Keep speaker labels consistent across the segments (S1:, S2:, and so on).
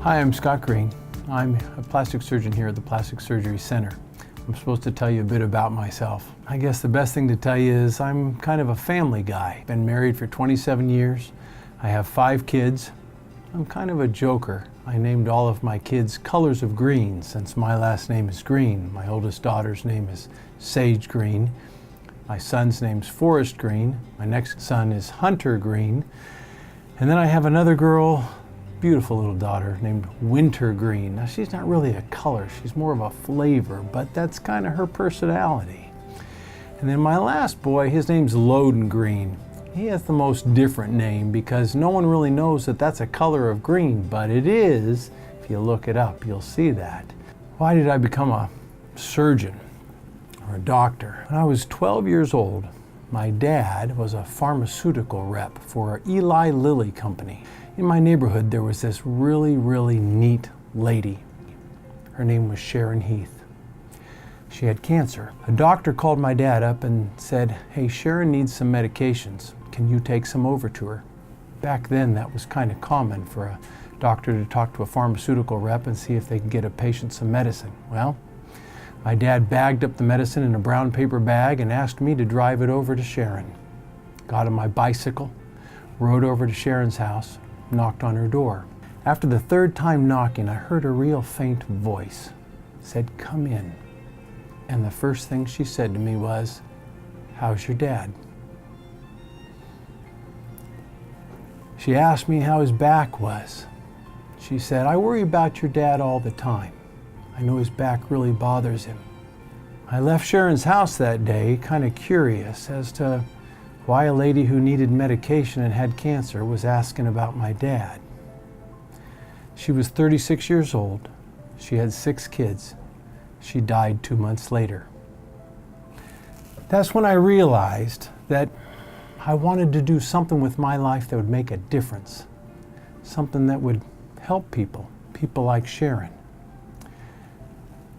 S1: Hi, I'm Scott Green. I'm a plastic surgeon here at the Plastic Surgery Center. I'm supposed to tell you a bit about myself. I guess the best thing to tell you is I'm kind of a family guy. Been married for 27 years. I have 5 kids. I'm kind of a joker. I named all of my kids colors of green since my last name is Green. My oldest daughter's name is Sage Green. My son's name's Forest Green. My next son is Hunter Green. And then I have another girl, beautiful little daughter named Winter Green. Now she's not really a color, she's more of a flavor, but that's kind of her personality. And then my last boy, his name's Loden Green. He has the most different name because no one really knows that that's a color of green, but it is. If you look it up, you'll see that. Why did I become a surgeon or a doctor? When I was 12 years old, my dad was a pharmaceutical rep for Eli Lilly Company. In my neighborhood, there was this really neat lady. Her name was Sharon Heath. She had cancer. A doctor called my dad up and said, "Hey, Sharon needs some medications. Can you take some over to her?" Back then, that was kind of common for a doctor to talk to a pharmaceutical rep and see if they could get a patient some medicine. Well, my dad bagged up the medicine in a brown paper bag and asked me to drive it over to Sharon. Got on my bicycle, rode over to Sharon's house, knocked on her door. After the 3rd time knocking, I heard a real faint voice. It said, "Come in." And the first thing she said to me was, "How's your dad?" She asked me how his back was. She said, "I worry about your dad all the time. I know his back really bothers him." I left Sharon's house that day kind of curious as to why a lady who needed medication and had cancer was asking about my dad. She was 36 years old. She had 6 kids. She died 2 months later. That's when I realized that I wanted to do something with my life that would make a difference. Something that would help people like Sharon.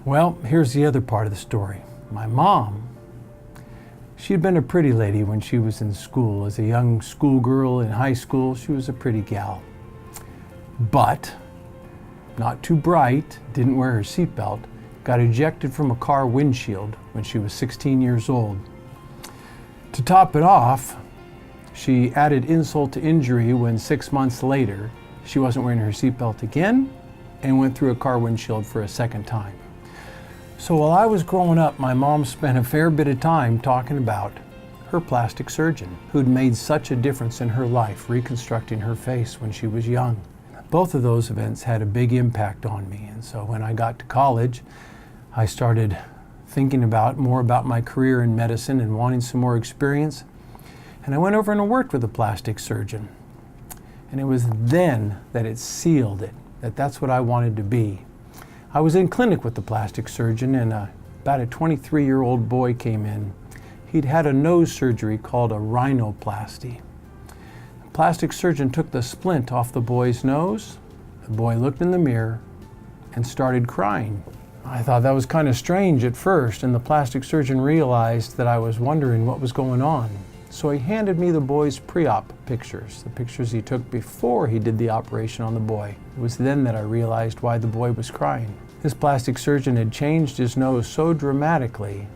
S1: Well, here's the other part of the story. My mom, she'd been a pretty lady when she was in school. As a young schoolgirl in high school, she was a pretty gal. But not too bright, didn't wear her seatbelt, got ejected from a car windshield when she was 16 years old. To top it off, she added insult to injury when 6 months later, she wasn't wearing her seatbelt again and went through a car windshield for a second time. So while I was growing up, my mom spent a fair bit of time talking about her plastic surgeon who'd made such a difference in her life, reconstructing her face when she was young. Both of those events had a big impact on me, and so when I got to college, I started thinking more about my career in medicine and wanting some more experience. And I went over and worked with a plastic surgeon. And it was then that it sealed it, that that's what I wanted to be. I was in clinic with the plastic surgeon, and about a 23-year-old boy came in. He'd had a nose surgery called a rhinoplasty. The plastic surgeon took the splint off the boy's nose. The boy looked in the mirror and started crying. I thought that was kind of strange at first, and the plastic surgeon realized that I was wondering what was going on. So he handed me the boy's pre-op pictures, the pictures he took before he did the operation on the boy. It was then that I realized why the boy was crying. This plastic surgeon had changed his nose so dramatically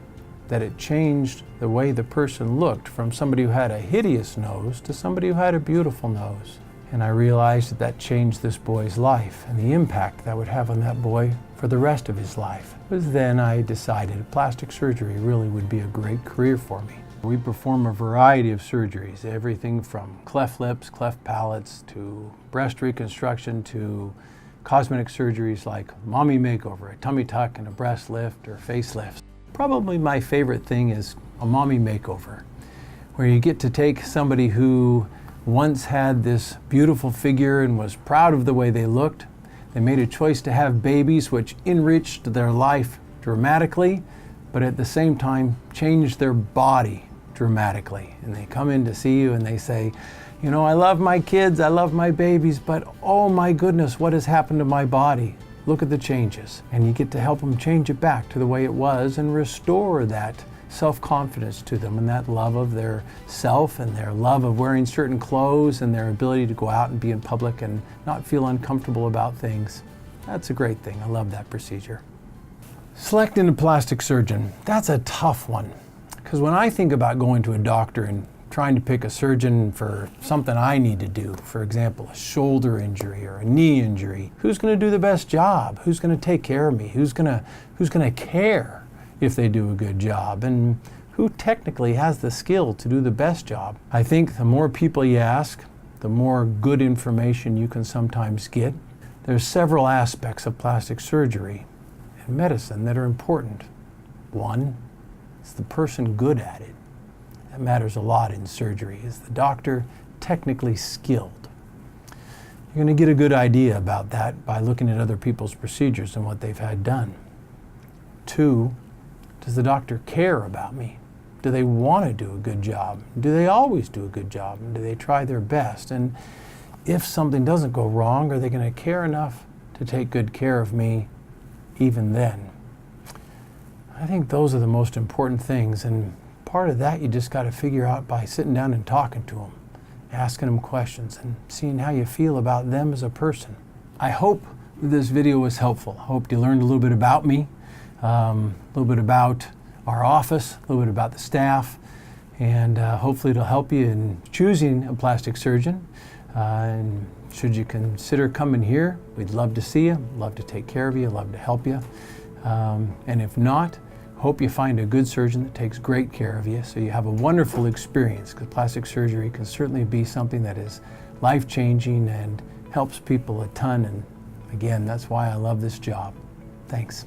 S1: that it changed the way the person looked from somebody who had a hideous nose to somebody who had a beautiful nose. And I realized that that changed this boy's life and the impact that would have on that boy for the rest of his life. It was then I decided plastic surgery really would be a great career for me. We perform a variety of surgeries, everything from cleft lips, cleft palates, to breast reconstruction, to cosmetic surgeries like mommy makeover, a tummy tuck and a breast lift or facelift. Probably my favorite thing is a mommy makeover, where you get to take somebody who once had this beautiful figure and was proud of the way they looked. They made a choice to have babies, which enriched their life dramatically, but at the same time changed their body dramatically. And they come in to see you and they say, "You know, I love my kids, I love my babies, but oh my goodness, what has happened to my body? Look at the changes." And you get to help them change it back to the way it was and restore that self-confidence to them, and that love of their self and their love of wearing certain clothes and their ability to go out and be in public and not feel uncomfortable about things. That's a great thing. I love that procedure. Selecting a plastic surgeon, that's a tough one. Because when I think about going to a doctor and trying to pick a surgeon for something I need to do, for example, a shoulder injury or a knee injury, who's going to do the best job? Who's going to take care of me? Who's going to care if they do a good job? And who technically has the skill to do the best job? I think the more people you ask, the more good information you can sometimes get. There's several aspects of plastic surgery and medicine that are important. One, is the person good at it? That matters a lot in surgery. Is the doctor technically skilled? You're going to get a good idea about that by looking at other people's procedures and what they've had done. Two, does the doctor care about me? Do they want to do a good job? Do they always do a good job? And do they try their best? And if something doesn't go wrong, are they going to care enough to take good care of me even then? I think those are the most important things, and part of that you just got to figure out by sitting down and talking to them, asking them questions, and seeing how you feel about them as a person. I hope this video was helpful. I hope you learned a little bit about me, a little bit about our office, a little bit about the staff, and hopefully it'll help you in choosing a plastic surgeon. And should you consider coming here, we'd love to see you, love to take care of you, love to help you. And if not, hope you find a good surgeon that takes great care of you so you have a wonderful experience, because plastic surgery can certainly be something that is life-changing and helps people a ton. And again, that's why I love this job. Thanks.